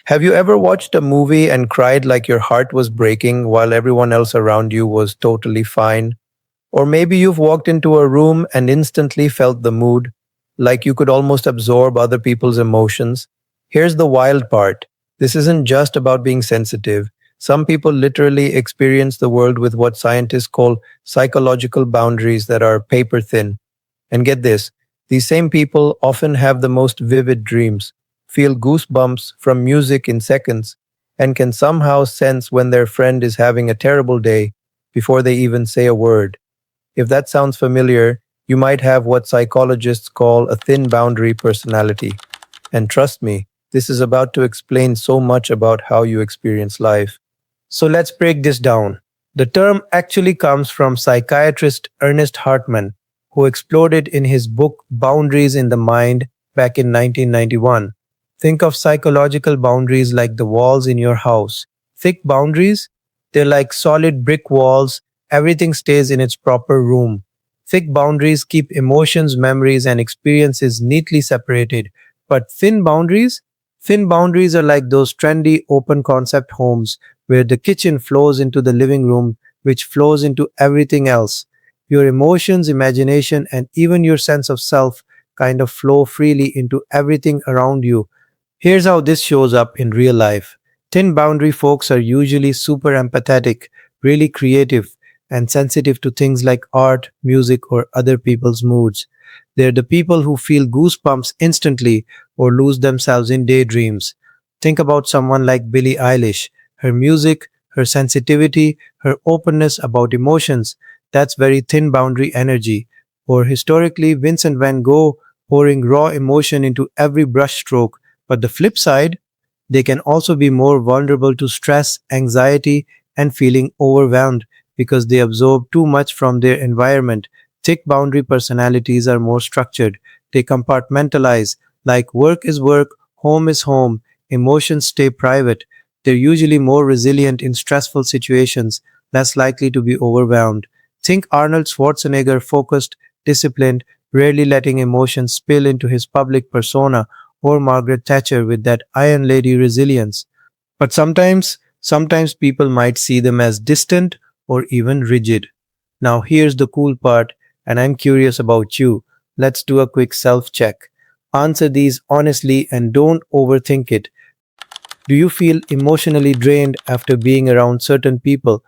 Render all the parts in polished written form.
Have you ever watched a movie and cried like your heart was breaking while everyone else around you was totally fine? Or maybe you've walked into a room and instantly felt the mood, like you could almost absorb other people's emotions. Here's the wild part: this isn't just about being sensitive. Some people literally experience the world with what scientists call psychological boundaries that are paper thin. And get this, these same people often have the most vivid dreams, feel goosebumps from music in seconds, and can somehow sense when their friend is having a terrible day before they even say a word. If that sounds familiar, you might have what psychologists call a thin boundary personality. And trust me, this is about to explain so much about how you experience life. So let's break this down. The term actually comes from psychiatrist Ernest Hartmann, who explored it in his book Boundaries in the Mind back in 1991. Think of psychological boundaries like the walls in your house. Thick boundaries? They're like solid brick walls, everything stays in its proper room. Thick boundaries keep emotions, memories, and experiences neatly separated. But thin boundaries? Thin boundaries are like those trendy open concept homes where the kitchen flows into the living room, which flows into everything else. Your emotions, imagination, and even your sense of self kind of flow freely into everything around you. Here's how this shows up in real life. Thin boundary folks are usually super empathetic, really creative, and sensitive to things like art, music, or other people's moods. They're the people who feel goosebumps instantly or lose themselves in daydreams. Think about someone like Billie Eilish. Her music, her sensitivity, her openness about emotions, that's very thin boundary energy. Or historically, Vincent van Gogh pouring raw emotion into every brushstroke. But the flip side, they can also be more vulnerable to stress, anxiety, and feeling overwhelmed because they absorb too much from their environment. Thick boundary personalities are more structured. They compartmentalize, like work is work, home is home, emotions stay private. They're usually more resilient in stressful situations, less likely to be overwhelmed. Think Arnold Schwarzenegger, focused, disciplined, rarely letting emotions spill into his public persona, or Margaret Thatcher with that Iron Lady resilience. But sometimes people might see them as distant or even rigid. Now here's the cool part, and I'm curious about you. Let's do a quick self check. Answer these honestly and don't overthink it. Do you feel emotionally drained after being around certain people?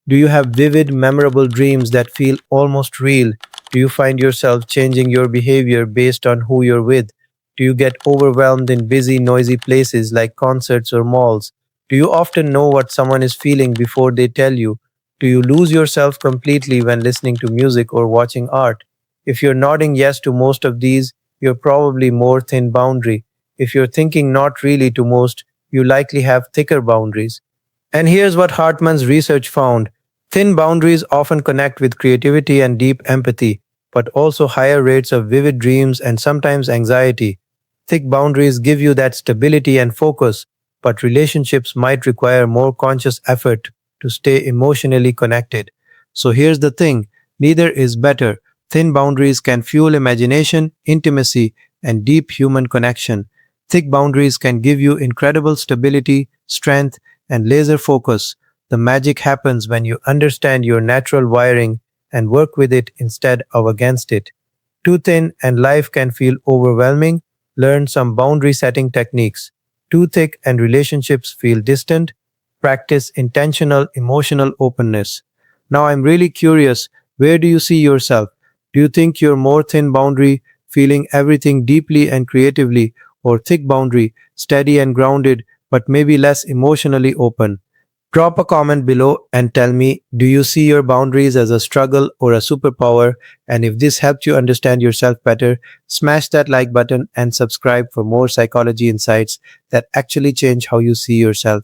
Do you have vivid, memorable dreams that feel almost real? Do you find yourself changing your behavior based on who you're with? Do you get overwhelmed in busy, noisy places like concerts or malls? Do you often know what someone is feeling before they tell you? Do you lose yourself completely when listening to music or watching art? If you're nodding yes to most of these, you're probably more thin boundary. If you're thinking not really to most, you likely have thicker boundaries. And here's what Hartman's research found: thin boundaries often connect with creativity and deep empathy, but also higher rates of vivid dreams and sometimes anxiety. Thick boundaries give you that stability and focus, but relationships might require more conscious effort to stay emotionally connected. So here's the thing: neither is better. Thin boundaries can fuel imagination, intimacy, and deep human connection. Thick boundaries can give you incredible stability, strength, and laser focus. The magic happens when you understand your natural wiring and work with it instead of against it. Too thin and life can feel overwhelming. Learn some boundary setting techniques. Too thick and relationships feel distant. Practice intentional emotional openness. Now I'm really curious, where do you see yourself? Do you think you're more thin boundary, feeling everything deeply and creatively, or thick boundary, steady and grounded, but maybe less emotionally open? Drop a comment below and tell me, do you see your boundaries as a struggle or a superpower? And if this helped you understand yourself better, smash that like button and subscribe for more psychology insights that actually change how you see yourself.